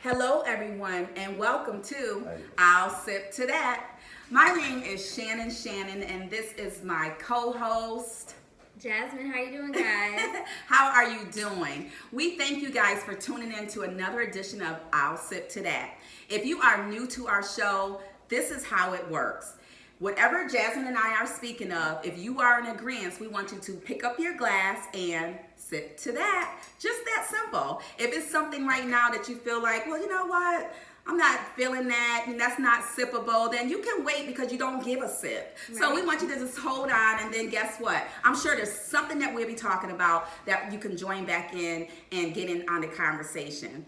Hello, everyone, and welcome to I'll Sip to That. My name is Shannon, and this is my co-host. Jasmine, how you doing, guys? How are you doing? We thank you guys for tuning in to another edition of I'll Sip to That. If you are new to our show, this is how it works. Whatever Jasmine and I are speaking of, if you are in agreement, we want you to pick up your glass and sip to that. Just that simple. If it's something right now that you feel like, well, you know what? I'm not feeling that, and that's not sippable, then you can wait because you don't give a sip. Right. So we want you to just hold on, and then guess what? I'm sure there's something that we'll be talking about that you can join back in and get in on the conversation.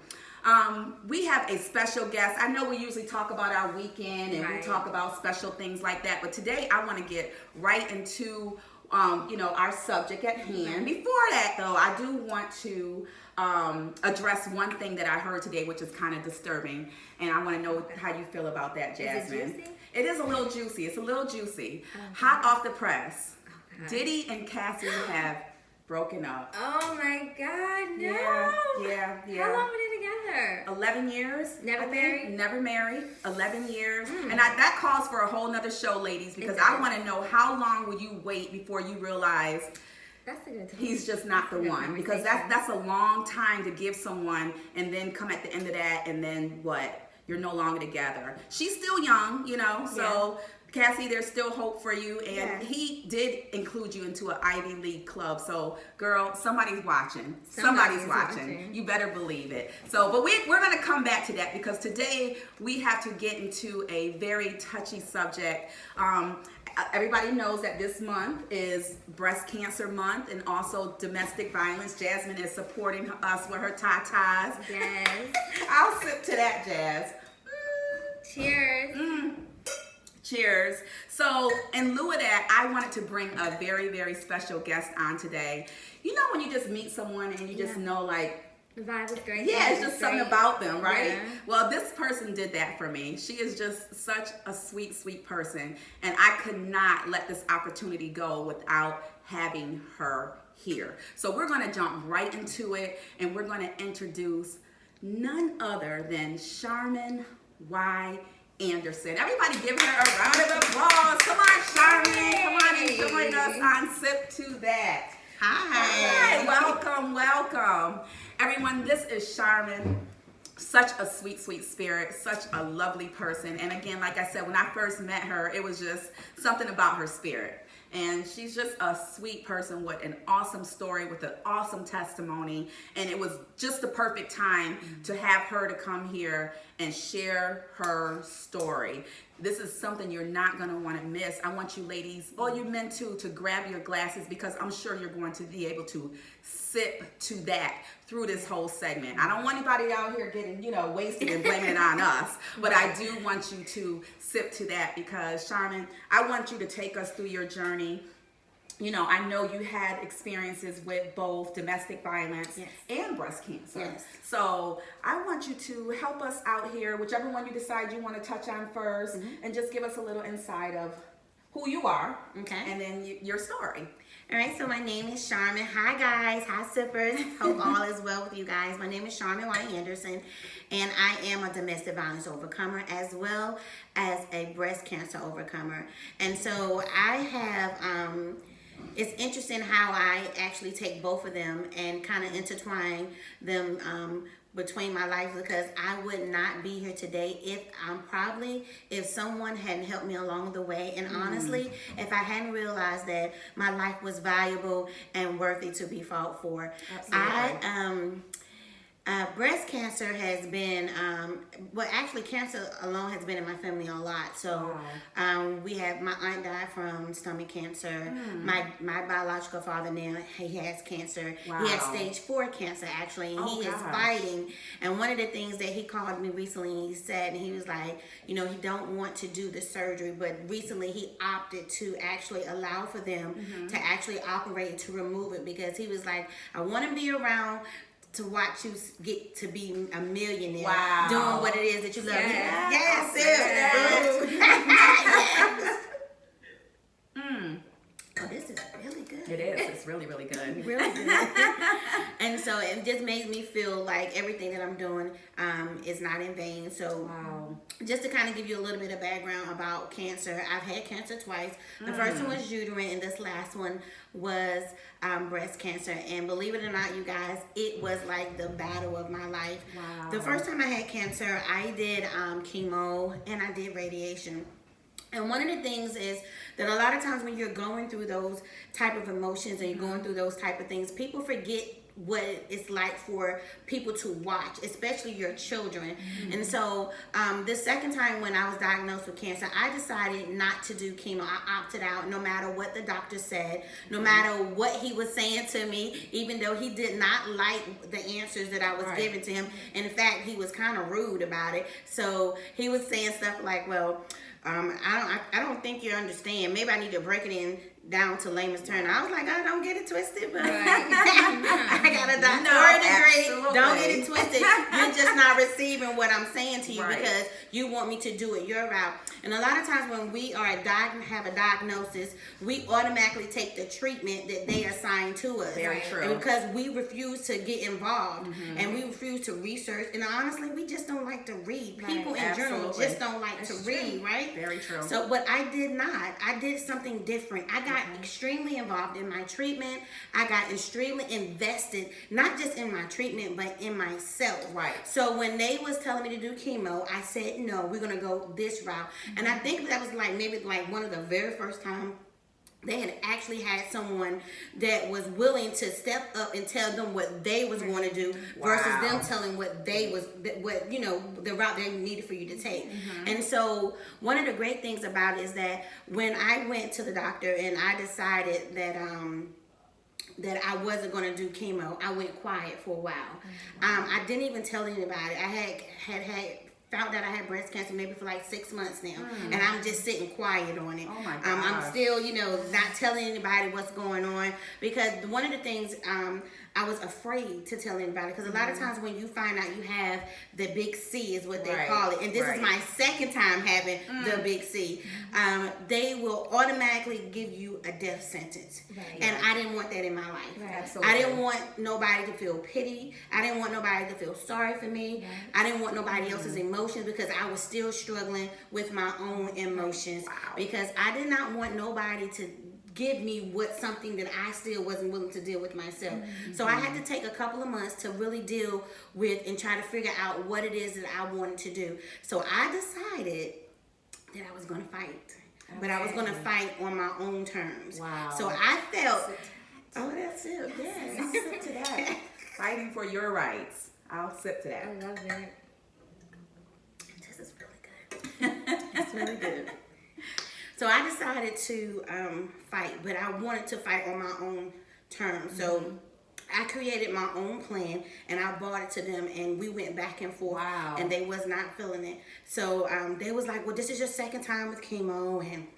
We have a special guest. I know we usually talk about our weekend and we talk about special things like that, but today I want to get right into our subject at hand. Before that, though, I do want to address one thing that I heard today, which is kind of disturbing, and I want to know how you feel about that, Jasmine. Is it juicy? It is a little juicy. It's a little juicy. Hot off the press. Diddy and Cassie have broken up. Oh my God, no. Yeah. How long were they together? 11 years. Never married? Never married. 11 years. And that calls for a whole nother show, ladies, because I want to know how long will you wait before you realize that's a good time. he's just not the one, because that's a long time to give someone and then come at the end of that and then what? You're no longer together. She's still young, so Cassie, there's still hope for you, and he did include you into an Ivy League club. So, girl, somebody's watching. Somebody's watching. You better believe it. So, but we're going to come back to that, because today we have to get into a very touchy subject. Everybody knows that this month is Breast Cancer Month and also domestic violence. Jasmine is supporting us with her tatas. Yes. I'll sip to that, Jazz. Cheers. Cheers. So, in lieu of that, I wanted to bring a very, very special guest on today. You know when you just meet someone and you just know, like, the vibe is great. yeah, it's just something about them, right? Yeah. Well, this person did that for me. She is just such a sweet, sweet person, and I could not let this opportunity go without having her here. So we're going to jump right into it, and we're going to introduce none other than Charmin Y. Anderson. Everybody give her a round of applause. Come on, Charmin. Come on and join us on Sip to That. Hi. Welcome. Everyone, this is Charmin. Such a sweet, sweet spirit. Such a lovely person. And again, like I said, when I first met her, it was just something about her spirit. And she's just a sweet person with an awesome story, with an awesome testimony. And it was just the perfect time to have her to come here and share her story. This is something you're not going to want to miss. I want you ladies, all you men too, to grab your glasses, because I'm sure you're going to be able to sip to that through this whole segment. I don't want anybody out here getting, wasted and blaming it on us, but I do want you to sip to that, because Charmin, I want you to take us through your journey. I know you had experiences with both domestic violence and breast cancer. Yes. So I want you to help us out here, whichever one you decide you want to touch on first, and just give us a little insight of who you are, and then your story. All right, so my name is Charmin. Hi, guys. Hi, sippers. Hope all is well with you guys. My name is Charmin Y. Anderson, and I am a domestic violence overcomer as well as a breast cancer overcomer. And so I have, it's interesting how I actually take both of them and kind of intertwine them between my life, because I would not be here today if someone hadn't helped me along the way. And honestly, if I hadn't realized that my life was valuable and worthy to be fought for. Absolutely. Breast cancer has been, actually cancer alone has been in my family a lot. So we have, my aunt died from stomach cancer. My biological father now, he has cancer. He had stage 4 cancer actually, and he is fighting. And one of the things that he called me recently, he said, and he was like, he don't want to do the surgery, but recently he opted to actually allow for them to actually operate to remove it, because he was like, I want to be around to watch you get to be a millionaire doing what it is that you love. Yes. Oh, this is really good. It is. It's really, really good. Really good. And so it just made me feel like everything that I'm doing is not in vain. So just to kind of give you a little bit of background about cancer, I've had cancer twice. The first one was uterine, and this last one was breast cancer. And believe it or not, you guys, it was like the battle of my life. Wow. The first time I had cancer, I did chemo and I did radiation. And one of the things is that a lot of times when you're going through those type of emotions and you're going through those type of things, people forget what it's like for people to watch, especially your children. And so the second time when I was diagnosed with cancer, I decided not to do chemo. I opted out no matter what the doctor said, no matter what he was saying to me, even though he did not like the answers that I was giving to him. In fact, he was kind of rude about it. So he was saying stuff like, well, I don't think you understand. Maybe I need to break it in down to layman's terms. I was like, I don't get it twisted, but I got a doctorate degree. Don't get it twisted. You're just not receiving what I'm saying to you because you want me to do it your route. And a lot of times when we are have a diagnosis, we automatically take the treatment that they assign to us. Very true. And because we refuse to get involved and we refuse to research. And honestly, we just don't like to read. People in general just don't like to read, right? Very true. So, but I did not. I did something different. I got extremely involved in my treatment. I got extremely invested, not just in my treatment, but in myself. Right. So when they was telling me to do chemo, I said, no, we're going to go this route. And I think that was like maybe like one of the very first time they had actually had someone that was willing to step up and tell them what they was going to do versus them telling what they was, what, you know, the route they needed for you to take. And so one of the great things about it is that when I went to the doctor and I decided that that I wasn't going to do chemo, I went quiet for a while. I didn't even tell anybody. I had found out I had breast cancer maybe for like 6 months now, and I'm just sitting quiet on it. Oh my gosh. I'm still, you know, not telling anybody what's going on because one of the things I was afraid to tell anybody because a lot of times when you find out you have the big C is what they call it, and this is my second time having the big C, they will automatically give you a death sentence. And I didn't want that in my life. Absolutely. I didn't want nobody to feel pity. I didn't want nobody to feel sorry for me. I didn't want nobody else's emotions because I was still struggling with my own emotions because I did not want nobody to give me something that I still wasn't willing to deal with myself. So I had to take a couple of months to really deal with and try to figure out what it is that I wanted to do. So I decided that I was going to fight. But I was going to fight on my own terms. Wow. So I felt, that's it. Yes. I'll sip to that. Fighting for your rights. I'll sip to that. I love it. This is really good. It's really good. So I decided to fight, but I wanted to fight on my own terms. So I created my own plan, and I brought it to them, and we went back and forth, and they was not feeling it. So they was like, well, this is your second time with chemo, and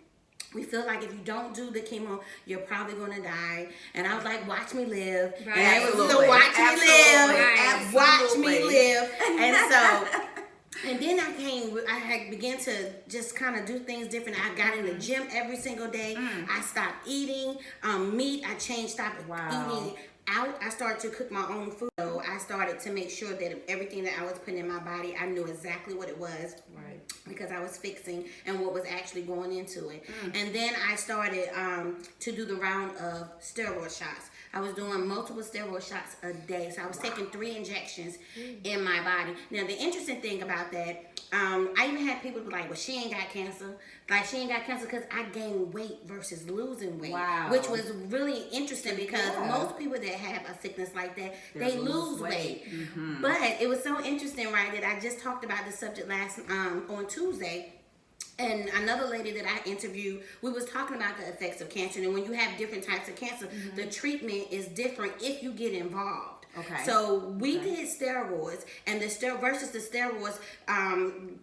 we feel like if you don't do the chemo, you're probably going to die. And I was like, watch me live. Right. And Absolutely. so watch me live. Absolutely. Watch me live. And so... And then I had began to just kind of do things different. I got in the gym every single day. I stopped eating meat. I stopped eating out. I started to cook my own food. So I started to make sure that everything that I was putting in my body, I knew exactly what it was. Right. Because I was fixing and what was actually going into it. And then I started to do the round of steroid shots. I was doing multiple steroid shots a day. So I was taking 3 injections in my body. Now, the interesting thing about that, I even had people be like, well, she ain't got cancer. Like, she ain't got cancer because I gained weight versus losing weight. Wow. Which was really interesting because most people that have a sickness like that, they lose weight. But it was so interesting, right, that I just talked about this subject on Tuesday. And another lady that I interviewed, we was talking about the effects of cancer. And when you have different types of cancer, the treatment is different if you get involved. Okay. So we did steroids, and versus the steroids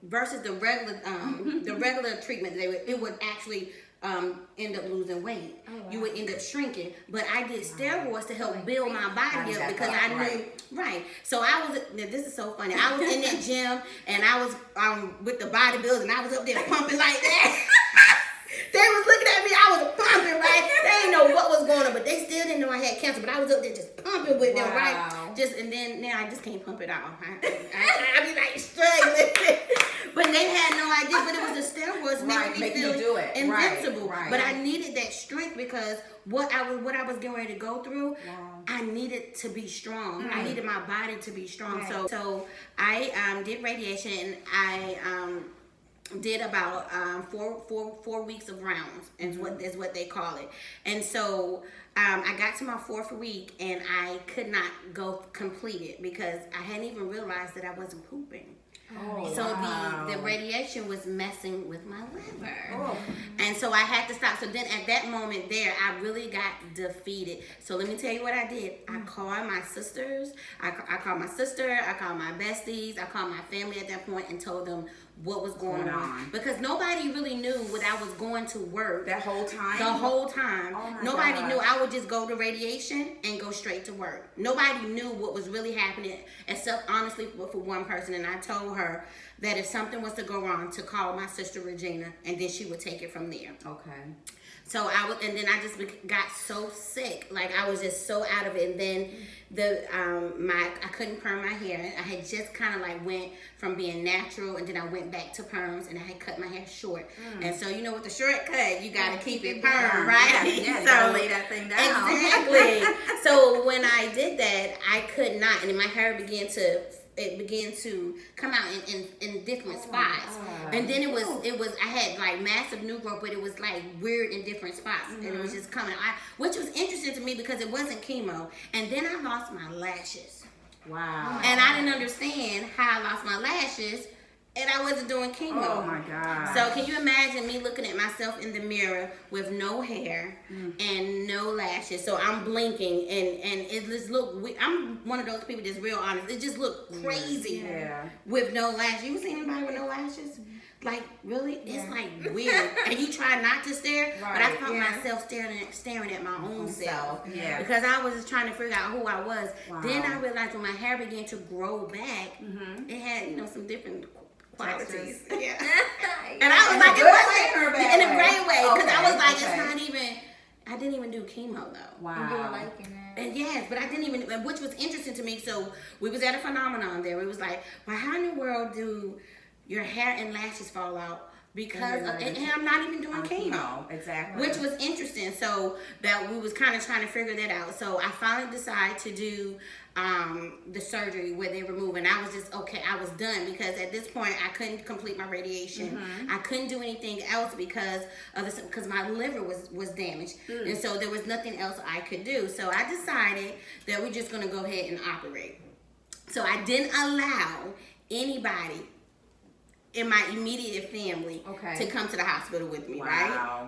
versus the regular treatment, it would actually end up losing weight. You would end up shrinking. But I did steroids to help build my body up because I knew, So I was, this is so funny. I was in that gym and I was with the bodybuilders and I was up there pumping like that. They was looking at me, I was pumping, right? They ain't know know what was going on, but they still didn't know I had cancer. But I was up there just pumping with them, right? Wow. And then now I just can't pump it off. I be like struggling. But they had no idea. But it was the steroids making me feel invincible. Right. But I needed that strength because what I was getting ready to go through, I needed to be strong. I needed my body to be strong. Right. So I did radiation, and I did about 4 weeks of rounds, is what they call it. And so I got to my 4th week, and I could not go complete it because I hadn't even realized that I wasn't pooping. Oh, So wow. the radiation was messing with my liver. Oh. And so I had to stop. So then at that moment there, I really got defeated. So let me tell you what I did. I called my sisters. I called my sister. I called my besties. I called my family at that point and told them what was going on. Because nobody really knew what I was going to work. That whole time? The whole time. Oh my Nobody gosh. knew. I would just go to radiation and go straight to work. Nobody knew what was really happening except honestly for one person. And I told her that if something was to go wrong, to call my sister Regina, and then she would take it from there. Okay. So and then I just got so sick, like I was just so out of it. And then I couldn't perm my hair. I had just kind of like went from being natural, and then I went back to perms, and I had cut my hair short. And so you know, with the shortcut, you gotta keep it perm, right? Yeah, you so gotta lay that thing down. exactly. So when I did that, I could not, and my hair began to come out in different spots. And then it was I had like massive new growth, but it was like weird in different spots. And it was just coming out, which was interesting to me because it wasn't chemo. And then I lost my lashes. Wow. And I didn't understand how I lost my lashes, and I wasn't doing chemo. Oh my God. So can you imagine me looking at myself in the mirror with no hair and no lashes? So I'm blinking, and it just I'm one of those people that's real honest. It just looked crazy with no lashes. You ever seen anybody with no lashes? Like, really? It's like weird. And you try not to stare, but I found myself staring at my own self. Yeah. Because I was just trying to figure out who I was. Then I realized when my hair began to grow back, it had, some different qualities. Yeah. And I was like, it wasn't in a great way. Because I was like, it's not even, I didn't even do chemo though. You were liking that. And yes, but I didn't even, which was interesting to me. So we was at a phenomenon there. It was like, well, how in the world do your hair and lashes fall out? Because and I'm not even doing chemo. Exactly. Which was interesting. So that we was kind of trying to figure that out. So I finally decided to do the surgery where they remove, and I was just I was done because at this point I couldn't complete my radiation. I couldn't do anything else because my liver was damaged, and so there was nothing else I could do. So I decided that we're just gonna go ahead and operate. So I didn't allow anybody in my immediate family to come to the hospital with me, right?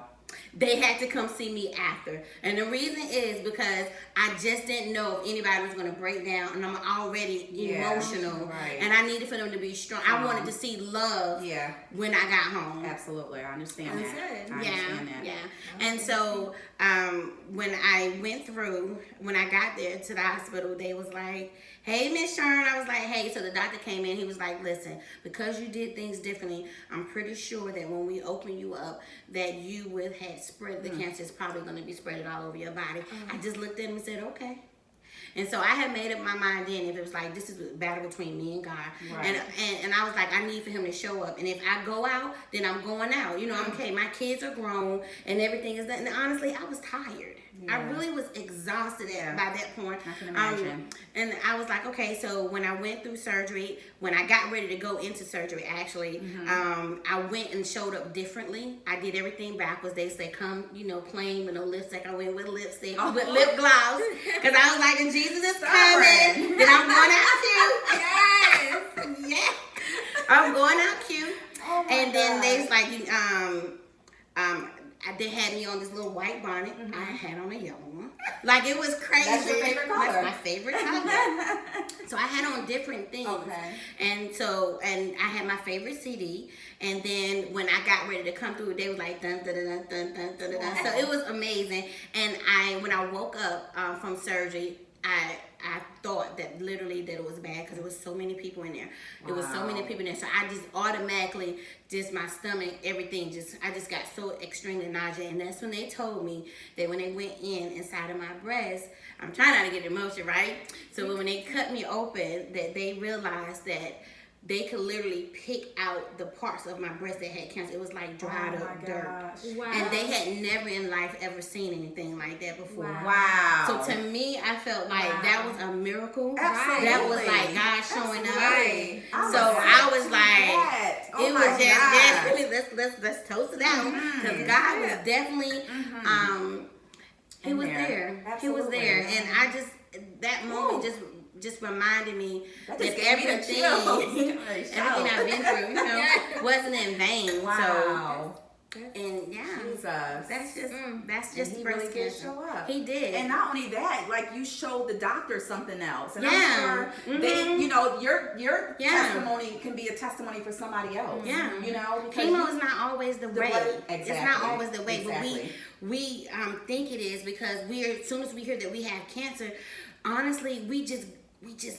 They had to come see me after. And the reason is because I just didn't know if anybody was going to break down, and I'm already emotional. Right. And I needed for them to be strong. I wanted to see love when I got home. Absolutely. I understand that. Good. I understand that. Yeah. And so when I got there to the hospital, they was like, hey, Miss Sharon. I was like, hey. So the doctor came in. He was like, listen, because you did things differently, I'm pretty sure that when we open you up, that you would have spread the cancer. Is probably going to be spread all over your body. I just looked at him and said, okay. And so I had made up my mind then if it was like, this is a battle between me and God. Right. And I was like, I need for him to show up. And if I go out, then I'm going out. I'm okay. My kids are grown and everything is done. And honestly, I was tired. I really was exhausted by that point. I can imagine. And I was like, okay, so when I went through surgery, when I got ready to go into surgery, actually, I went and showed up differently. I did everything backwards. They said, come, plain with no lipstick. I went with lipstick, with lip gloss. Because I was like, if Jesus is coming, then I'm going out cute. Yes. Yeah. I'm going out cute. Oh my and then God. they was like, they had me on this little white bonnet. I had on a yellow one. Like, it was crazy. That's your favorite color. That's my favorite color. So I had on different things. Okay. And I had my favorite CD. And then when I got ready to come through, they was like, dun, dun, dun, dun, dun, dun, dun, dun. So it was amazing. And when I woke up from surgery, I thought that literally that it was bad because there was so many people in there. There was so many people in there. So I just automatically, just my stomach, everything, I just got so extremely nauseous. And that's when they told me that when they went inside of my breast, I'm trying not to get emotional, right? So when they cut me open, that they realized that they could literally pick out the parts of my breast that had cancer. It was like dried up dirt. Wow. And they had never in life ever seen anything like that before. Wow. So to me, I felt like that was a miracle. Absolutely. That was like God showing up. Right. So I was like, Oh it my was just gosh. definitely, let's toast it out. Because God was definitely, he was there. He was Absolutely. there. And I just, that moment just reminded me That that just gave me the everything, chills. everything I've been through, wasn't in vain. Wow. So, and Jesus. that's just he breast really did cancer. show up. He did. And not only that, like you showed the doctor something else. And I'm Yeah. sure they, you know, your Yeah. testimony can be a testimony for somebody else. Yeah. You know, because Chemo is not always the way. Exactly. It's not always the way, Exactly. but we think it is because as soon as we hear that we have cancer, honestly, we just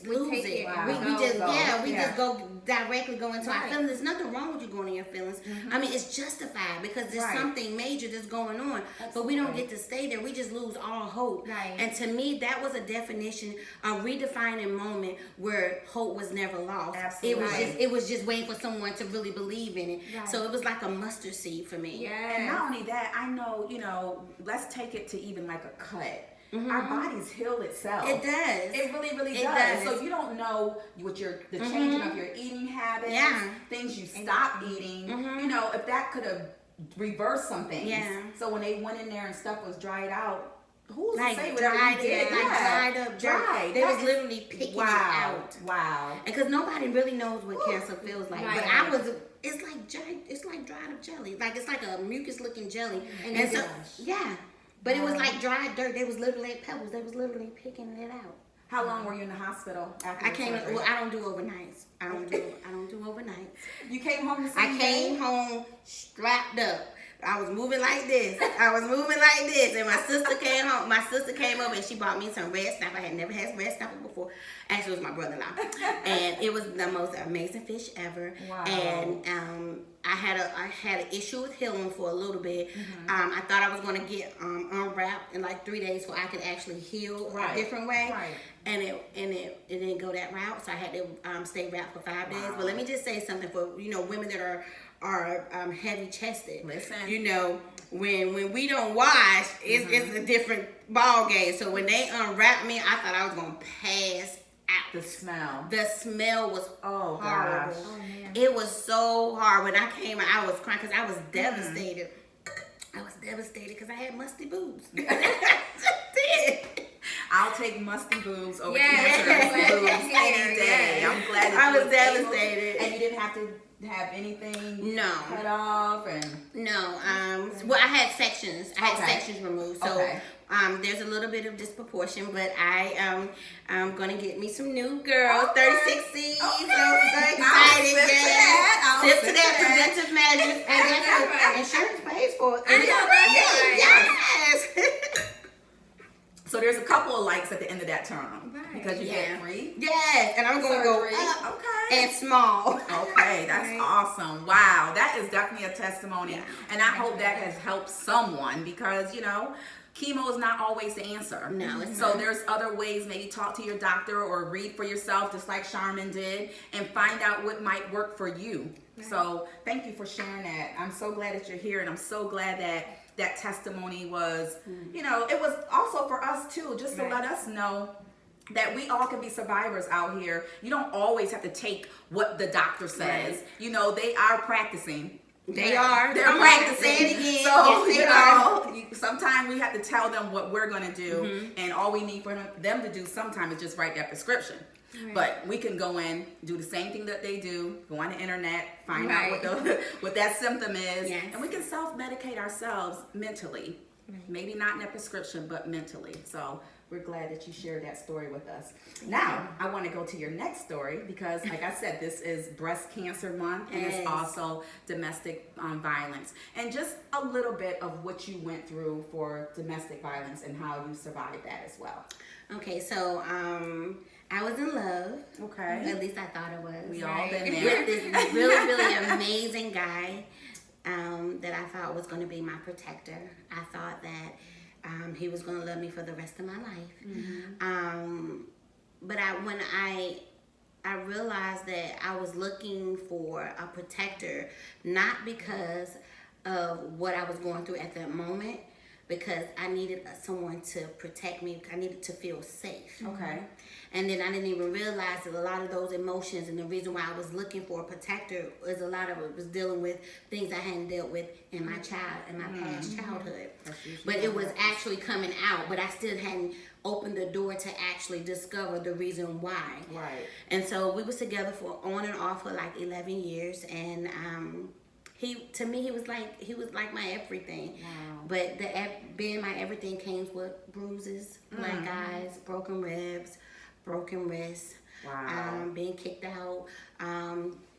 lose take it. it. Wow. We just Yeah. go directly go into our Right. feelings. There's nothing wrong with you going in your feelings. I mean, it's justified because there's Right. something major that's going on, but we don't get to stay there. We just lose all hope. Right. And to me, that was a definition, a redefining moment where hope was never lost. Absolutely. It was just waiting for someone to really believe in it. Right. So it was like a mustard seed for me. And Yeah. not only that, I know, you know, let's take it to even like a cut. Our bodies heal itself. It does. It really, really It does. does. So you don't know what the changing of your eating habits, Yeah. things you stop eating. You know, if that could have reversed some things. Yeah. So when they went in there and stuff was dried out, who's Like to say whatever dried, you did? dried up dirt. Right. They That was is- literally picking it out. Wow. Because nobody really knows what cancer feels like. Right. But it's like dried up jelly. Like it's like a mucus looking jelly. And And so, gosh. yeah. But it was like dried dirt. They was literally like pebbles. They was literally picking it out. How long were you in the hospital after I the came. surgery? Well, I don't do overnights. I don't do overnights. You came home the I same came day? home strapped up. I was moving like this. And my sister came home. My sister came over and she bought me some red snapper. I had never had red snapper before. Actually, it was my brother-in-law. And it was the most amazing fish ever. Wow. And I had an issue with healing for a little bit. I thought I was going to get unwrapped in like 3 days so I could actually heal a different way. Right. And it didn't go that route, so I had to stay wrapped for 5 days. But let me just say something for women that are heavy chested. Listen. When we don't wash, it's a different ball game. So when they unwrapped me, I thought I was gonna pass out. The smell. The smell was Oh, horrible. gosh. Oh, man. It was so hard. When I came out, I was crying because I was devastated. I was devastated because I had musty boobs. I'll take musty boobs over Yes. cancerous boobs Yes. any day. Yes. I'm glad that I you was able- devastated. and you didn't have to have anything No. cut off and No, well, I had sections. I had Okay. sections removed, so Okay. there's a little bit of disproportion. But I'm gonna get me some new girls, Okay. 36C. So I'll excited, sip to yes. that. I'll Sip sip to to that that. preventive measures, and that's That's what right. insurance pays for. I know, that's right. Yes. so there's a couple of likes at the end of that term Right. because you Yeah. get free Yes, and I'm gonna go surgery. up Okay. and small. Okay, that's Right. awesome. Wow, that is definitely a testimony. Yeah. And I hope that has helped someone because, chemo is not always the answer. No, it's So not. there's other ways, maybe talk to your doctor or read for yourself, just like Charmin did, and find out what might work for you. So thank you for sharing that. I'm so glad that you're here, and I'm so glad that testimony was, it was also for us too, just to Right. let us know that we all can be survivors out here. You don't always have to take what the doctor says. Right. They are practicing. They are. They're I'm gonna practicing. say it again. So, Yes, they are. sometimes we have to tell them what we're going to do, and all we need for them to do sometimes is just write that prescription. Right. But we can go in, do the same thing that they do, go on the internet, find Right. out what that symptom is, Yes. and we can self-medicate ourselves mentally. Maybe not in a prescription, but mentally. So we're glad that you shared that story with us. Now, I want to go to your next story because, like I said, this is Breast Cancer Month and it's also domestic violence. And just a little bit of what you went through for domestic violence and how you survived that as well. Okay, so I was in love. Okay. At least I thought I was. We all been there. With this really, really amazing guy that I thought was going to be my protector. I thought that he was going to love me for the rest of my life. But when I realized that I was looking for a protector, not because of what I was going through at that moment, because I needed someone to protect me. I needed to feel safe. Okay. And then I didn't even realize that a lot of those emotions and the reason why I was looking for a protector was a lot of it was dealing with things I hadn't dealt with in my past childhood. But it was actually coming out, but I still hadn't opened the door to actually discover the reason why. Right. And so we was together for on and off for like 11 years, and to me he was like my everything. Wow. But being my everything came with bruises, black eyes, broken ribs, broken wrists, Wow. being kicked out,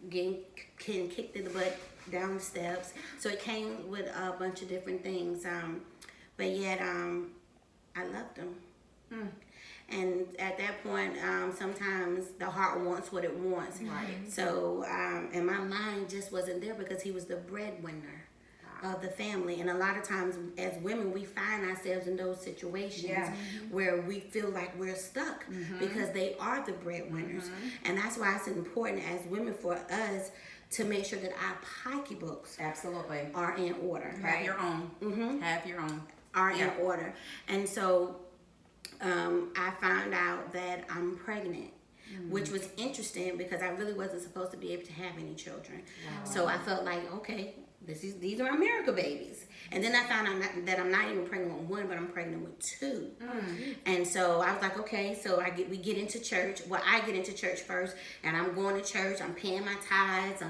getting kicked in the butt down the steps. So it came with a bunch of different things. But yet I loved him. And at that point, sometimes the heart wants what it wants. Right. So, and my mind just wasn't there because he was the breadwinner of the family. And a lot of times as women, we find ourselves in those situations where we feel like we're stuck because they are the breadwinners. And that's why it's important as women for us to make sure that our pocketbooks Absolutely. are in order. Have your own. Have your own. Are in order. And so I found out that I'm pregnant, which was interesting because I really wasn't supposed to be able to have any children. Wow. So I felt like, okay, these are my miracle babies. And then I found out that I'm not even pregnant with one, but I'm pregnant with two. And so I was like, okay, so we get into church. Well, I get into church first, and I'm going to church. I'm paying my tithes.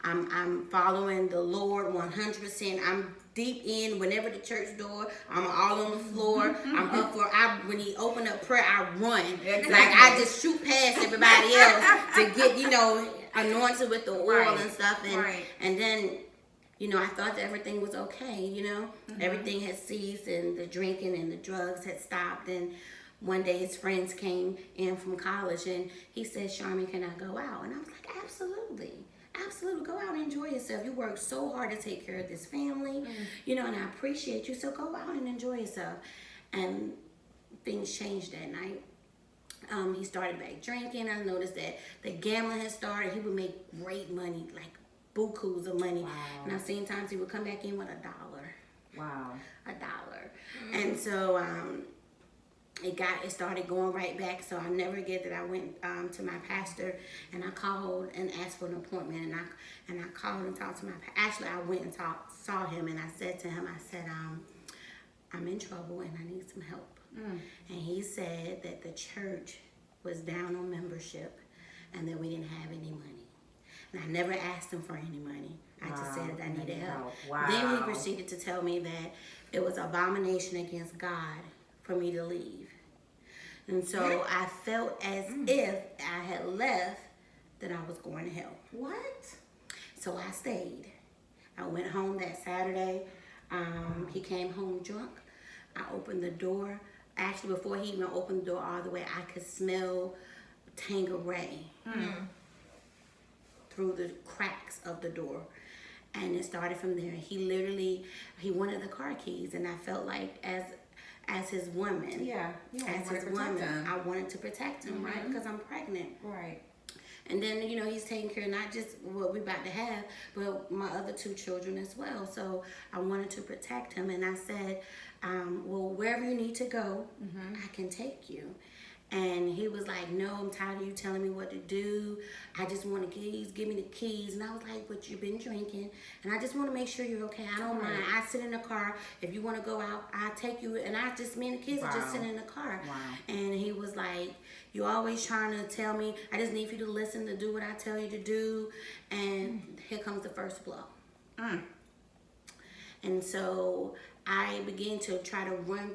I'm following the Lord 100%. I'm deep in. Whenever the church door, I'm all on the floor. I'm up for. When he opened up prayer, I run. Like I just shoot past everybody else to get anointed with the oil and stuff. And then. I thought that everything was okay, Everything had ceased and the drinking and the drugs had stopped. And one day his friends came in from college and he said, Charmin, can I go out? And I was like, absolutely. Absolutely. Go out and enjoy yourself. You worked so hard to take care of this family, and I appreciate you. So go out and enjoy yourself. And things changed that night. He started back drinking. I noticed that the gambling had started. He would make great money, like bukus of money. Wow. And I've seen times he would come back in with $1. Wow. $1. And so it started going right back. So I'll never forget that I went to my pastor and I called and asked for an appointment, and I called and talked to actually I went and saw him, and I said to him, I'm in trouble and I need some help. And he said that the church was down on membership and that we didn't have any money. And I never asked him for any money. I just said that I needed help. Wow. Then he proceeded to tell me that it was abomination against God for me to leave. And so I felt as if I had left, that I was going to hell. What? So I stayed. I went home that Saturday. He came home drunk. I opened the door. Actually, before he even opened the door all the way, I could smell Tanqueray through the cracks of the door. And it started from there. He wanted the car keys, and I felt like as his woman, as his woman, I wanted to protect him, right? Because I'm pregnant. Right. And then, he's taking care of not just what we're about to have, but my other 2 children as well. So I wanted to protect him. And I said, well, wherever you need to go, I can take you. And he was like, no, I'm tired of you telling me what to do. I just want the keys. Give me the keys. And I was like, but you've been drinking. And I just want to make sure you're okay. I don't mind. I sit in the car. If you want to go out, I'll take you. And me and the kids are just sitting in the car. Wow. And he was like, you're always trying to tell me, I just need you to listen to do what I tell you to do. And here comes the first blow. And so I began to try to run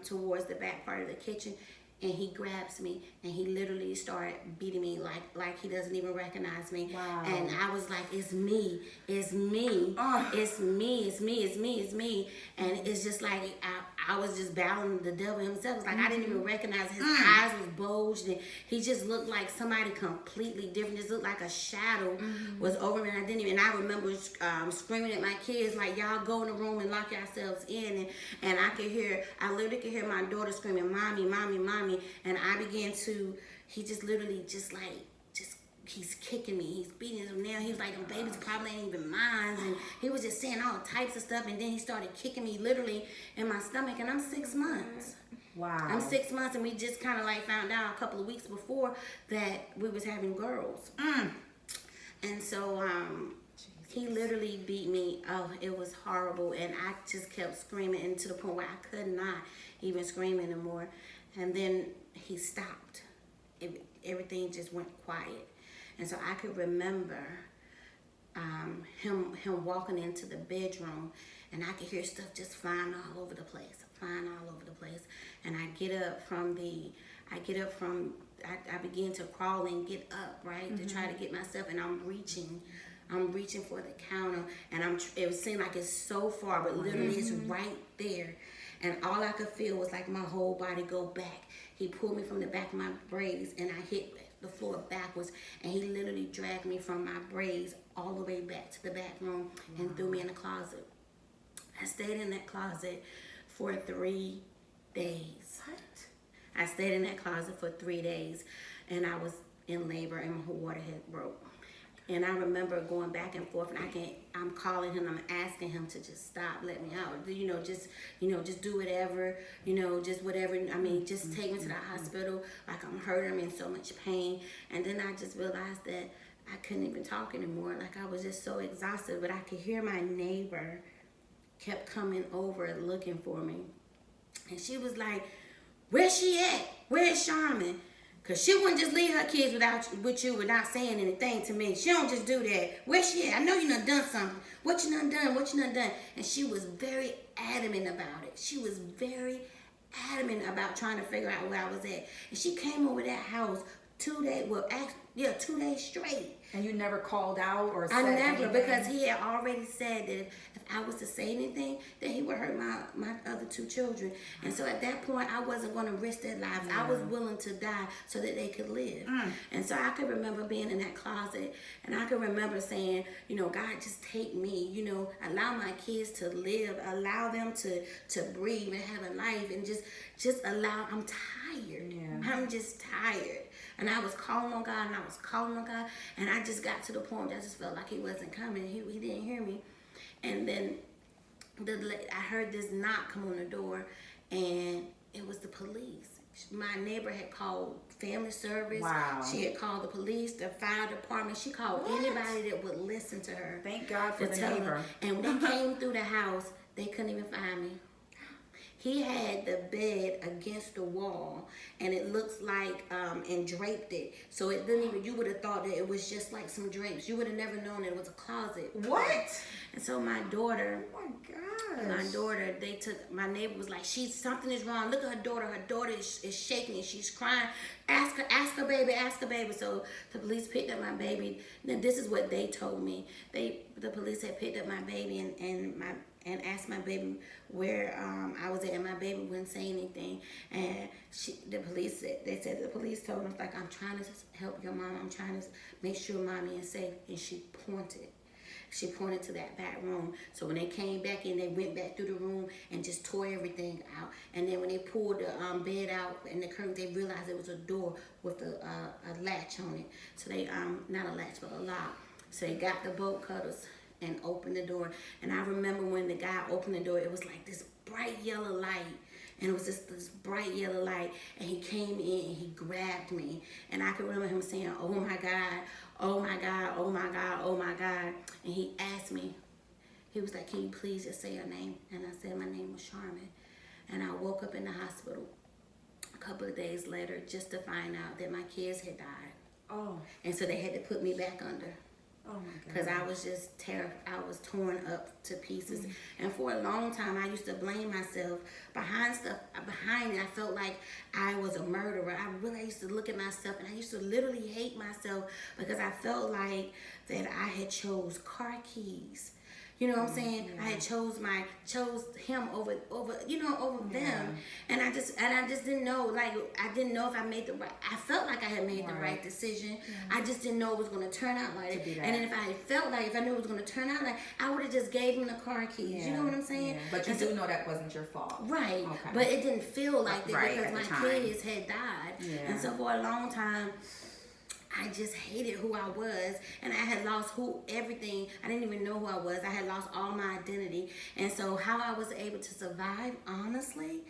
towards the back part of the kitchen, and he grabs me and he literally started beating me like he doesn't even recognize me. Wow. And I was like, it's me, it's me, it's me, it's me, it's me, it's me. And it's just like I was just battling the devil himself. It's like I didn't even recognize his eyes was bulged, and he just looked like somebody completely different. Just looked like a shadow was over me, and I didn't even. I remember screaming at my kids like, y'all go in the room and lock yourselves in, and I literally could hear my daughter screaming, mommy, mommy, mommy. And I began to, he just literally he's kicking me, he's beating him now. He was like, the babies probably ain't even mine. And he was just saying all types of stuff. And then he started kicking me literally in my stomach. And I'm 6 months. Wow. I'm 6 months, and we just kind of like found out a couple of weeks before that we was having girls. And so he literally beat me. Oh, it was horrible. And I just kept screaming, and to the point where I could not even scream anymore. And then he stopped. Everything just went quiet. And so I could remember him walking into the bedroom, and I could hear stuff just flying all over the place. And I began to crawl and get up, right, to try to get myself, and I'm reaching for the counter, and it seemed like it's so far, but literally it's right there. And all I could feel was like my whole body go back. He pulled me from the back of my braids, and I hit the floor backwards, and he literally dragged me from my braids all the way back to the back room and threw me in the closet. I stayed in that closet for 3 days. What? I stayed in that closet for 3 days, and I was in labor, and my water had broke. And I remember going back and forth, and I'm calling him, I'm asking him to just stop, let me out. Just do whatever, just whatever. I mean, just take me to the hospital. Like, I'm hurting, I'm in so much pain. And then I just realized that I couldn't even talk anymore. Like, I was just so exhausted. But I could hear my neighbor kept coming over looking for me. And she was like, where's she at? Where's Charmin? Because she wouldn't just leave her kids with you without saying anything to me. She don't just do that. Where she at? I know you done something. What you done done? What you done done? And she was very adamant about it. She was very adamant about trying to figure out where I was at. And she came over that house 2 days, 2 days straight. And you never called out or said I never, anything? because he had already said that if I was to say anything, that he would hurt my other 2 children. And so at that point, I wasn't going to risk their lives. I was willing to die so that they could live. And so I could remember being in that closet, and I could remember saying, God, just take me, allow my kids to live, allow them to breathe and have a life, and just allow. I'm tired. Yeah. I'm just tired. And I was calling on God, and I just got to the point where I just felt like he wasn't coming. He didn't hear me. And then I heard this knock come on the door, and it was the police. My neighbor had called family service. Wow. She had called the police, the fire department. She called anybody that would listen to her. Thank God for the neighbor. And when they came through the house, they couldn't even find me. He had the bed against the wall, and it looks like, and draped it. So it didn't even, you would have thought that it was just like some drapes. You would have never known that it was a closet. What? And so my daughter, Oh my gosh. my neighbor was like, something is wrong. Look at her daughter. Her daughter is shaking and she's crying. Ask her baby. So the police picked up my baby. Now this is what they told me. The police had picked up my baby and asked my baby where I was at, and my baby wouldn't say anything. And the police told us, like, I'm trying to help your mom. I'm trying to make sure mommy is safe. And she pointed to that back room. So when they came back in, they went back through the room and just tore everything out. And then when they pulled the bed out and the curtain, they realized it was a door with a latch on it. So they, not a latch, but a lock. So they got the bolt cutters and opened the door. And I remember when the guy opened the door, it was like this bright yellow light. And it was just this bright yellow light. And he came in and he grabbed me. And I could remember him saying, oh my God, oh my God, oh my God, oh my God. And he asked me, he was like, can you please just say your name? And I said, my name was Charmin. And I woke up in the hospital a couple of days later just to find out that my kids had died. Oh. And so they had to put me back under. Oh my because God. I was just terrified. I was torn up to pieces, and for a long time, I used to blame myself behind stuff. Behind it, I felt like I was a murderer. I used to look at myself, and I used to literally hate myself because I felt like that I had chose car keys. You know what I'm saying? Yeah. I had chose him over them, and I just didn't know. Like, I didn't know if I made the right. I felt like I had made the right decision. I just didn't know it was going to turn out like it. And then if I knew it was going to turn out like, I would have just gave him the car keys. You know what I'm saying? Yeah. But you do know that wasn't your fault. Right. Okay. But it didn't feel like that Right, because at the my time. kids had died. Yeah. And so for a long time, I just hated who I was, and I had lost everything. I didn't even know who I was. I had lost all my identity. And so how I was able to survive, honestly,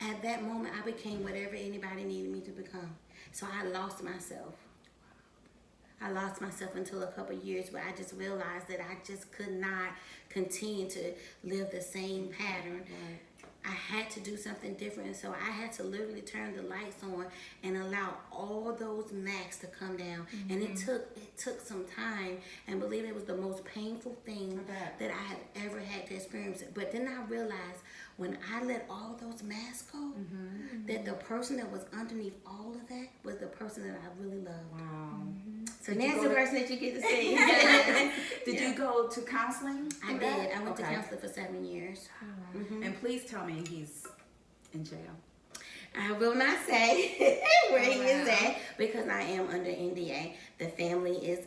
at that moment, I became whatever anybody needed me to become. So I lost myself. I lost myself until a couple of years where I just realized that I just could not continue to live the same pattern. Right. I had to do something different, so I had to literally turn the lights on and allow all those masks to come down. And it took some time, and believe it was the most painful thing that I have ever had to experience. But then I realized when I let all those masks go, that the person that was underneath all of that was the person that I really loved. Wow. So that's the person that you get to see. Did you go to counseling? I for did. that? I went to Okay. counseling for 7 years. And please tell me he's in jail. I will not say where he is at because I am under NDA. The family is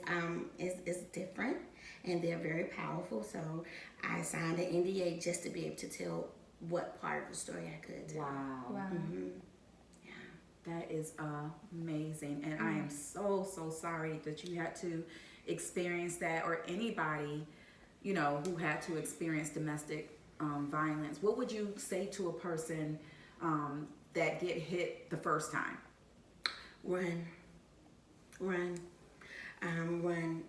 different, and they're very powerful. So I signed an NDA just to be able to tell what part of the story I could tell. Wow. Yeah. That is amazing. And I am so sorry that you had to experience that, or anybody, you know, who had to experience domestic violence. What would you say to a person that get hit the first time? Run. Run.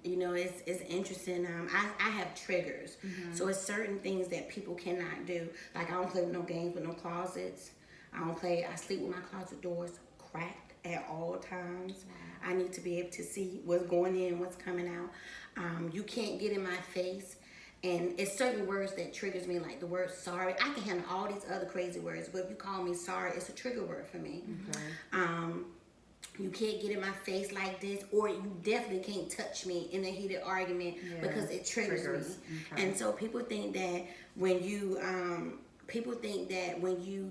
You know, it's interesting. I have triggers. So it's certain things that people cannot do. Like, I don't play with no games with no closets. I sleep with my closet doors cracked at all times. I need to be able to see what's going in, what's coming out. You can't get in my face. And it's certain words that triggers me, like the word sorry. I can handle all these other crazy words, but if you call me sorry, it's a trigger word for me. You can't get in my face like this, or you definitely can't touch me in a heated argument because it triggers me. Okay. And so people think that when you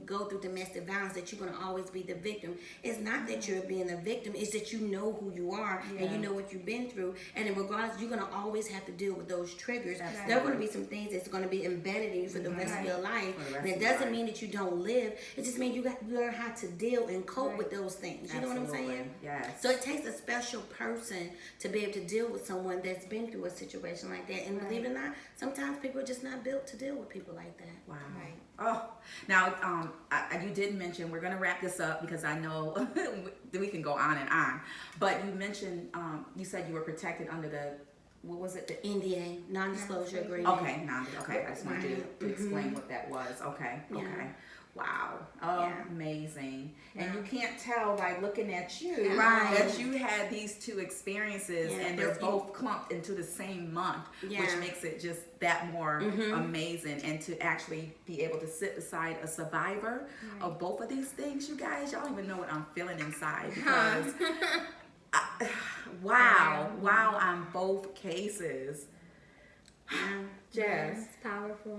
go through domestic violence that you're going to always be the victim. It's not that you're being a victim. It's that you know who you are and you know what you've been through. And in regardless, you're going to always have to deal with those triggers. There are going to be some things that's going to be embedded in you for the rest of your life. And it doesn't mean that you don't live. It just means you got to learn how to deal and cope with those things. You know what I'm saying? Yes. So it takes a special person to be able to deal with someone that's been through a situation like that. And believe it or not, sometimes people are just not built to deal with people like that. Wow. Oh, now you did mention, we're going to wrap this up because I know that we can go on and on. But you mentioned, you said you were protected under the, what was it? The NDA, non-disclosure agreement. Okay, okay. I just wanted you to explain what that was. Okay. Wow. Amazing. And you can't tell by looking at you that you had these two experiences and they're both clumped into the same month, which makes it just that more amazing. And to actually be able to sit beside a survivor of both of these things, you guys, y'all don't even know what I'm feeling inside because wow on both cases. Jess. It's powerful.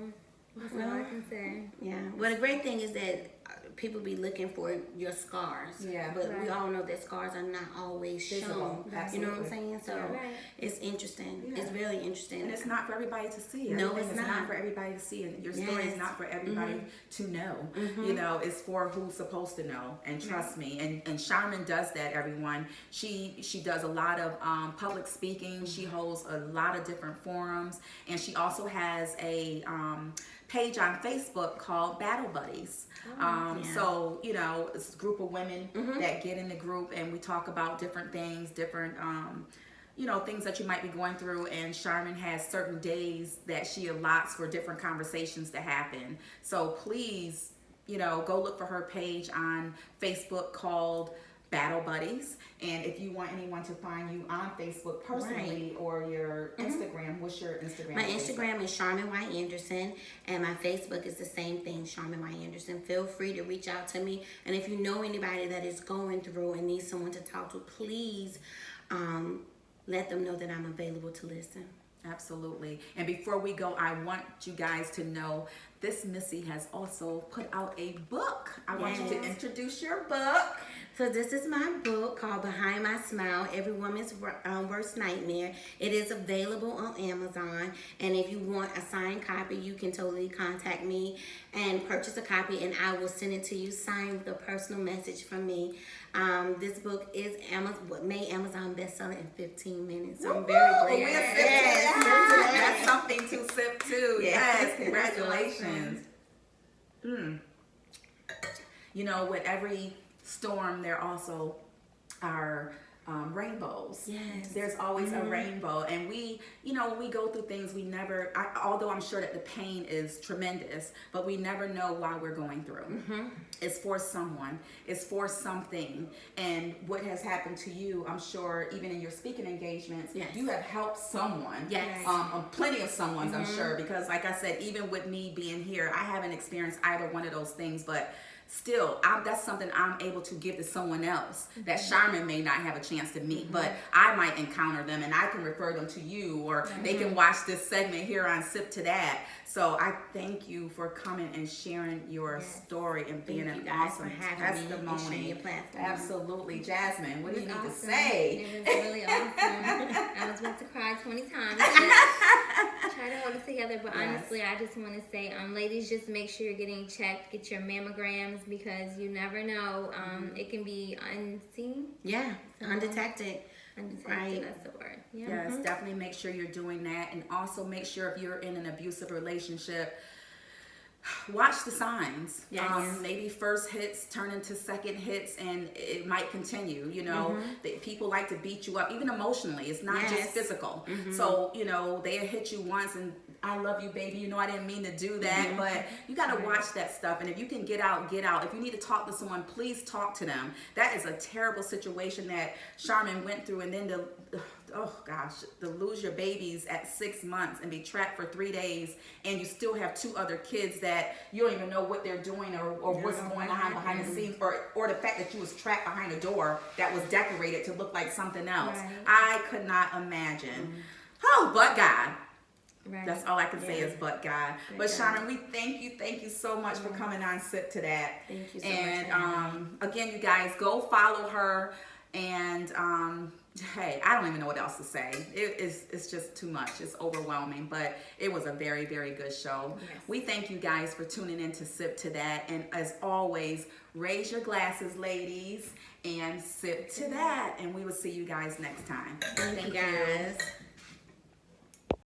That's all I can say. Yeah. Well, the great thing is that people be looking for your scars. But we all know that scars are not always shown. You know what I'm saying? So it's interesting. It's really interesting. And it's not for everybody to see. No, it's not for everybody to see. And your story is not for everybody to know. You know, it's for who's supposed to know. And trust me. And Charmin does that, everyone. She does a lot of public speaking. She holds a lot of different forums. And she also has a page on Facebook called Battle Buddies. So, you know, it's a group of women that get in the group and we talk about different things, different, you know, things that you might be going through. And Charmin has certain days that she allots for different conversations to happen. So please, you know, go look for her page on Facebook called battle buddies. And if you want anyone to find you on Facebook personally or your Instagram, what's your Instagram? My Instagram is Charmin Y. Anderson, and my Facebook is the same thing, Charmin Y. Anderson. Feel free to reach out to me. And if you know anybody that is going through and needs someone to talk to, please let them know that I'm available to listen. Absolutely. And before we go, I want you guys to know this Missy has also put out a book. I want you to introduce your book. So this is my book called Behind My Smile, Every Woman's Worst Nightmare. It is available on Amazon. And if you want a signed copy, you can totally contact me and purchase a copy, and I will send it to you signed with a personal message from me. This book is made Amazon bestseller in 15 minutes. So I'm very glad. That's something to sip to. Yes, congratulations. You know, with every storm, there also are rainbows. Yes. There's always a rainbow. And we, you know, when we go through things, we never, although I'm sure that the pain is tremendous, but we never know why we're going through. It's for someone. It's for something. And what has happened to you, I'm sure, even in your speaking engagements, you have helped someone. Yes. Plenty of someone's, I'm sure, because like I said, even with me being here, I haven't experienced either one of those things, but still, that's something I'm able to give to someone else that Charmin may not have a chance to meet, but I might encounter them and I can refer them to you, or they can watch this segment here on Sip to That. So I thank you for coming and sharing your story and being an awesome testimony. Absolutely. Jasmine, what do you need to say? It was really awesome. I was about to cry 20 times. Try to hold it together, but honestly, I just want to say, ladies, just make sure you're getting checked. Get your mammograms, because you never know. It can be unseen. Yeah, undetected. Undetected, that's the word. Yes, definitely make sure you're doing that. And also make sure if you're in an abusive relationship, watch the signs. Maybe first hits turn into second hits, and it might continue. You know, people like to beat you up, even emotionally. It's not just physical. So, you know, they hit you once and I love you, baby. You know, I didn't mean to do that, but you got to watch that stuff. And if you can get out, get out. If you need to talk to someone, please talk to them. That is a terrible situation that Charmin went through. And then to lose your babies at 6 months and be trapped for 3 days, and you still have 2 other kids that you don't even know what they're doing or what's going on behind the scenes, or the fact that you was trapped behind a door that was decorated to look like something else. I could not imagine. Oh, but God. That's all I can say is but God. But Charmin, we thank you so much for coming on Sip to That. Thank you so much. And again, you guys, go follow her. And hey, I don't even know what else to say. It's just too much. It's overwhelming. But it was a very, very good show. We thank you guys for tuning in to Sip to That. And as always, raise your glasses, ladies, and sip to that. And we will see you guys next time. Thank you guys.